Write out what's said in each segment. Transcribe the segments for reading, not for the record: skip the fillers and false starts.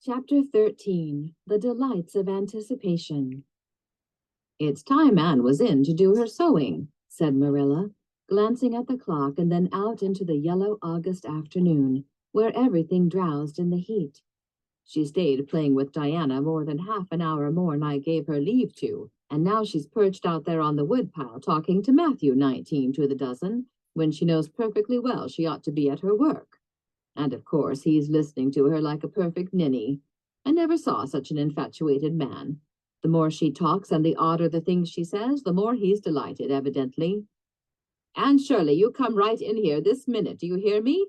Chapter 13. The Delights of Anticipation. "It's time Anne was in to do her sewing," said Marilla, glancing at the clock and then out into the yellow August afternoon, where everything drowsed in the heat. "She stayed playing with Diana more than half an hour more'n I gave her leave to, and now she's perched out there on the woodpile talking to Matthew 19 to the dozen, when she knows perfectly well she ought to be at her work. And of course he's listening to her like a perfect ninny. I never saw such an infatuated man. The more she talks and the odder the things she says, the more he's delighted, evidently. Anne Shirley, you come right in here this minute, do you hear me?"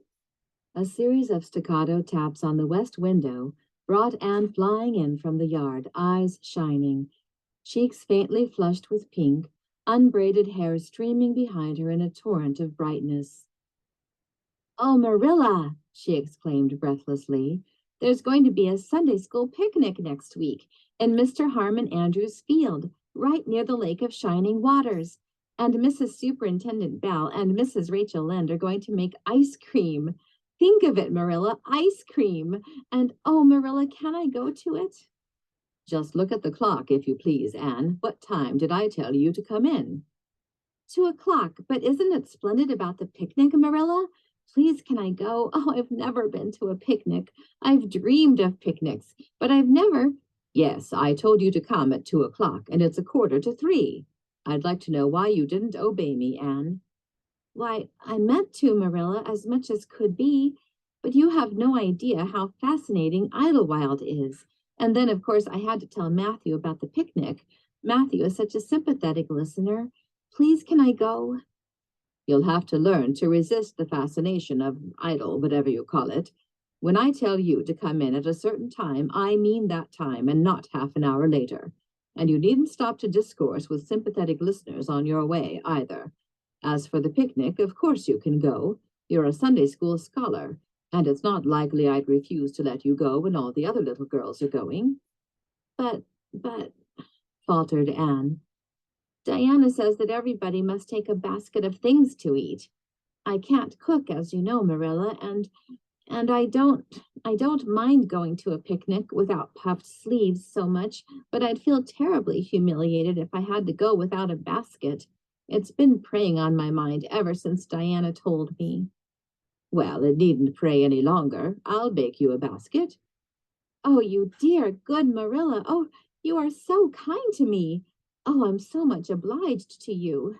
A series of staccato taps on the west window brought Anne flying in from the yard, eyes shining, cheeks faintly flushed with pink, unbraided hair streaming behind her in a torrent of brightness. "Oh, Marilla," she exclaimed breathlessly, "there's going to be a Sunday school picnic next week in Mr. Harmon Andrews' field, right near the Lake of Shining Waters. And Mrs. Superintendent Bell and Mrs. Rachel Lynde are going to make ice cream. Think of it, Marilla, ice cream. And oh, Marilla, can I go to it?" "Just look at the clock, if you please, Anne. What time did I tell you to come in?" 2 o'clock, but isn't it splendid about the picnic, Marilla? Please, can I go? Oh, I've never been to a picnic. I've dreamed of picnics, but I've never— "Yes, I told you to come at 2 o'clock, and it's 2:45. I'd like to know why you didn't obey me, Anne." "Why, I meant to, Marilla, as much as could be, but you have no idea how fascinating Idlewild is. And then, of course, I had to tell Matthew about the picnic. Matthew is such a sympathetic listener. Please, can I go?" "You'll have to learn to resist the fascination of idle, whatever you call it. When I tell you to come in at a certain time, I mean that time and not half an hour later. And you needn't stop to discourse with sympathetic listeners on your way, either. As for the picnic, of course you can go. You're a Sunday school scholar, and it's not likely I'd refuse to let you go when all the other little girls are going." But, faltered Anne. "Diana says that everybody must take a basket of things to eat. I can't cook, as you know, Marilla, and I don't mind going to a picnic without puffed sleeves so much, but I'd feel terribly humiliated if I had to go without a basket. It's been preying on my mind ever since Diana told me." "Well, it needn't prey any longer. I'll bake you a basket." "Oh, you dear, good Marilla. Oh, you are so kind to me. Oh, I'm so much obliged to you."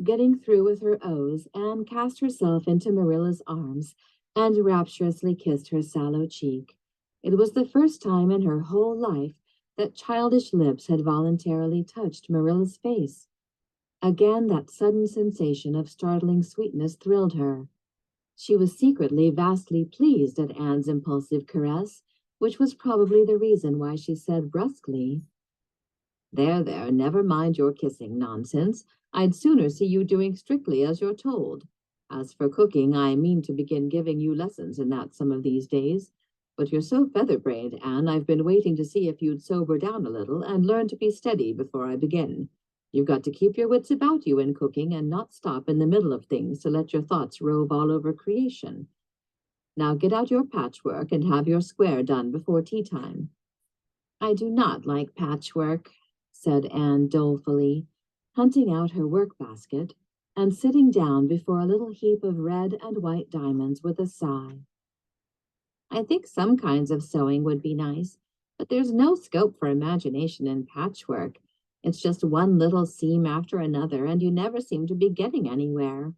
Getting through with her oaths, Anne cast herself into Marilla's arms and rapturously kissed her sallow cheek. It was the first time in her whole life that childish lips had voluntarily touched Marilla's face. Again, that sudden sensation of startling sweetness thrilled her. She was secretly vastly pleased at Anne's impulsive caress, which was probably the reason why she said brusquely, There, never mind your kissing nonsense. I'd sooner see you doing strictly as you're told. As for cooking, I mean to begin giving you lessons in that some of these days. But you're so feather-brained, Anne, I've been waiting to see if you'd sober down a little and learn to be steady before I begin. You've got to keep your wits about you in cooking and not stop in the middle of things to let your thoughts rove all over creation. Now get out your patchwork and have your square done before tea time." "I do not like patchwork," said Anne dolefully, hunting out her work basket and sitting down before a little heap of red and white diamonds with a sigh. "I think some kinds of sewing would be nice, but there's no scope for imagination in patchwork. It's just one little seam after another, and you never seem to be getting anywhere.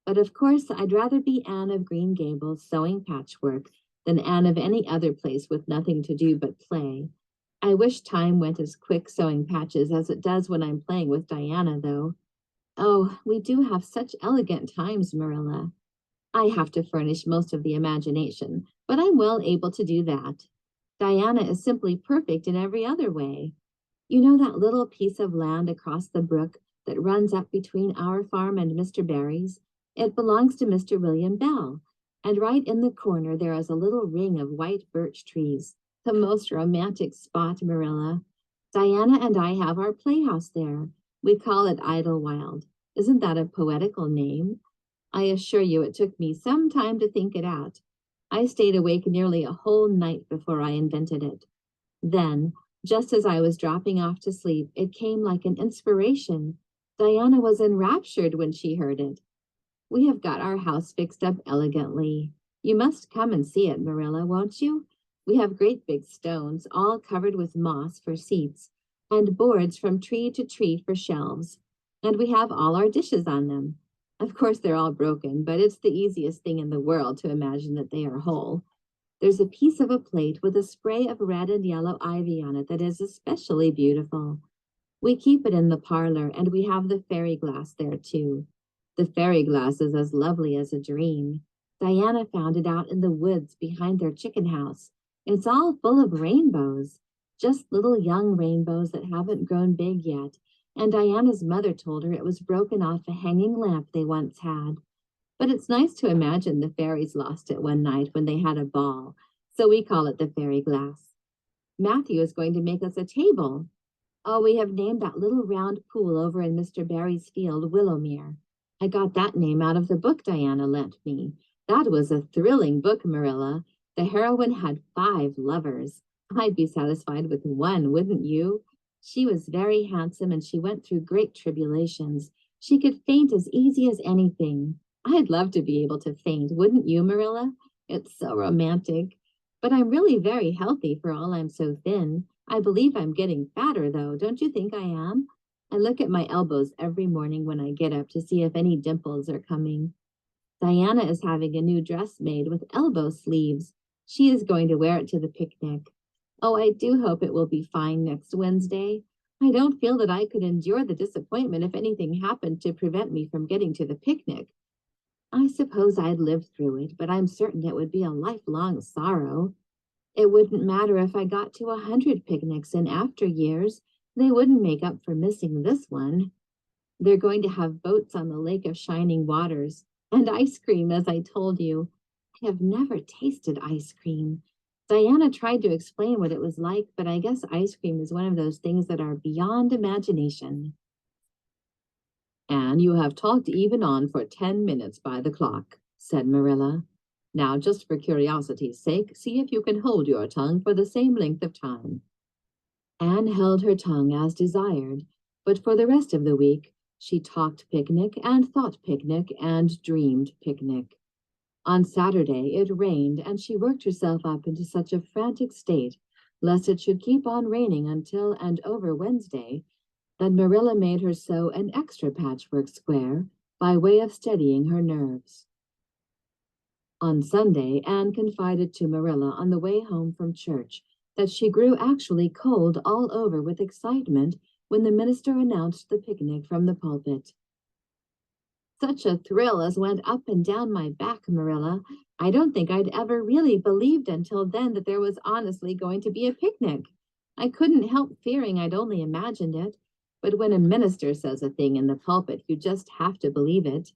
But of course, I'd rather be Anne of Green Gables sewing patchwork than Anne of any other place with nothing to do but play. I wish time went as quick sewing patches as it does when I'm playing with Diana, though. Oh, we do have such elegant times, Marilla. I have to furnish most of the imagination, but I'm well able to do that. Diana is simply perfect in every other way. You know that little piece of land across the brook that runs up between our farm and Mr. Barry's? It belongs to Mr. William Bell, and right in the corner there is a little ring of white birch trees. The most romantic spot, Marilla. Diana and I have our playhouse there. We call it Idlewild. Isn't that a poetical name? I assure you it took me some time to think it out. I stayed awake nearly a whole night before I invented it. Then, just as I was dropping off to sleep, it came like an inspiration. Diana was enraptured when she heard it. We have got our house fixed up elegantly. You must come and see it, Marilla, won't you? We have great big stones, all covered with moss for seats, and boards from tree to tree for shelves. And we have all our dishes on them. Of course, they're all broken, but it's the easiest thing in the world to imagine that they are whole. There's a piece of a plate with a spray of red and yellow ivy on it that is especially beautiful. We keep it in the parlor, and we have the fairy glass there, too. The fairy glass is as lovely as a dream. Diana found it out in the woods behind their chicken house. It's all full of rainbows, just little young rainbows that haven't grown big yet, and Diana's mother told her it was broken off a hanging lamp they once had. But it's nice to imagine the fairies lost it one night when they had a ball, so we call it the fairy glass. Matthew is going to make us a table. Oh, we have named that little round pool over in Mr. Barry's field Willowmere. I got that name out of the book Diana lent me. That was a thrilling book, Marilla. The heroine had 5 lovers. I'd be satisfied with one, wouldn't you? She was very handsome and she went through great tribulations. She could faint as easy as anything. I'd love to be able to faint, wouldn't you, Marilla? It's so romantic. But I'm really very healthy for all I'm so thin. I believe I'm getting fatter, though. Don't you think I am? I look at my elbows every morning when I get up to see if any dimples are coming. Diana is having a new dress made with elbow sleeves. She is going to wear it to the picnic. Oh, I do hope it will be fine next Wednesday. I don't feel that I could endure the disappointment if anything happened to prevent me from getting to the picnic. I suppose I'd live through it, but I'm certain it would be a lifelong sorrow. It wouldn't matter if I got to 100 picnics in after years. They wouldn't make up for missing this one. They're going to have boats on the Lake of Shining Waters and ice cream, as I told you. I have never tasted ice cream. Diana tried to explain what it was like, but I guess ice cream is one of those things that are beyond imagination. "Anne, you have talked even on for 10 minutes by the clock," said Marilla. "Now, just for curiosity's sake, see if you can hold your tongue for the same length of time." Anne held her tongue as desired, but for the rest of the week, she talked picnic and thought picnic and dreamed picnic. On Saturday, it rained, and she worked herself up into such a frantic state, lest it should keep on raining until and over Wednesday, that Marilla made her sew an extra patchwork square by way of steadying her nerves. On Sunday, Anne confided to Marilla on the way home from church that she grew actually cold all over with excitement when the minister announced the picnic from the pulpit. "Such a thrill as went up and down my back, Marilla. I don't think I'd ever really believed until then that there was honestly going to be a picnic. I couldn't help fearing I'd only imagined it, but when a minister says a thing in the pulpit, you just have to believe it."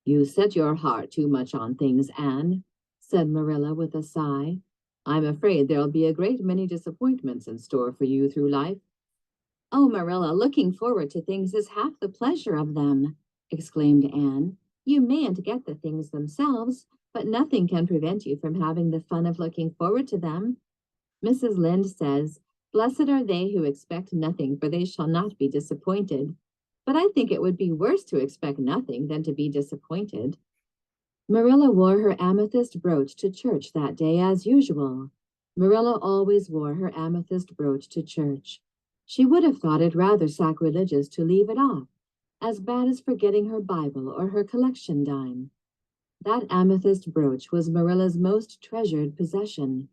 "You set your heart too much on things, Anne," said Marilla with a sigh. "I'm afraid there'll be a great many disappointments in store for you through life." "Oh, Marilla, looking forward to things is half the pleasure of them," exclaimed Anne. "You mayn't get the things themselves, but nothing can prevent you from having the fun of looking forward to them. Mrs. Lynde says, 'Blessed are they who expect nothing, for they shall not be disappointed.' But I think it would be worse to expect nothing than to be disappointed." Marilla wore her amethyst brooch to church that day as usual. Marilla always wore her amethyst brooch to church. She would have thought it rather sacrilegious to leave it off, as bad as forgetting her Bible or her collection dime. That amethyst brooch was Marilla's most treasured possession.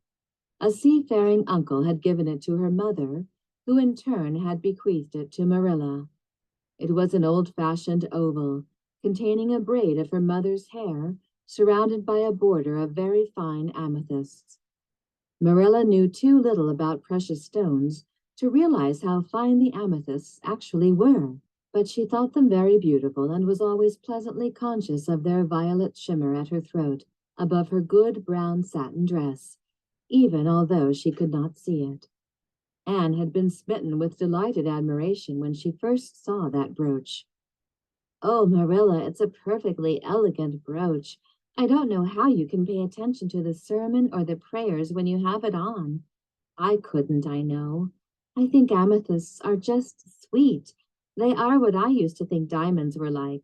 A seafaring uncle had given it to her mother, who in turn had bequeathed it to Marilla. It was an old-fashioned oval, containing a braid of her mother's hair, surrounded by a border of very fine amethysts. Marilla knew too little about precious stones to realize how fine the amethysts actually were, but she thought them very beautiful and was always pleasantly conscious of their violet shimmer at her throat, above her good brown satin dress, even although she could not see it. Anne had been smitten with delighted admiration when she first saw that brooch. "Oh, Marilla, it's a perfectly elegant brooch. I don't know how you can pay attention to the sermon or the prayers when you have it on. I couldn't, I know. I think amethysts are just sweet. They are what I used to think diamonds were like.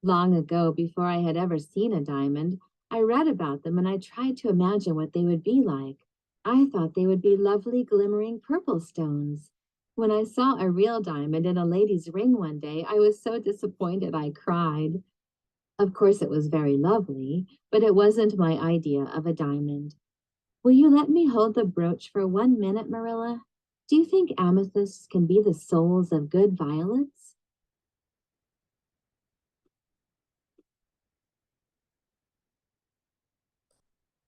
Long ago, before I had ever seen a diamond, I read about them and I tried to imagine what they would be like. I thought they would be lovely, glimmering purple stones. When I saw a real diamond in a lady's ring one day, I was so disappointed I cried. Of course, it was very lovely, but it wasn't my idea of a diamond. Will you let me hold the brooch for 1 minute, Marilla? Do you think amethysts can be the souls of good violets?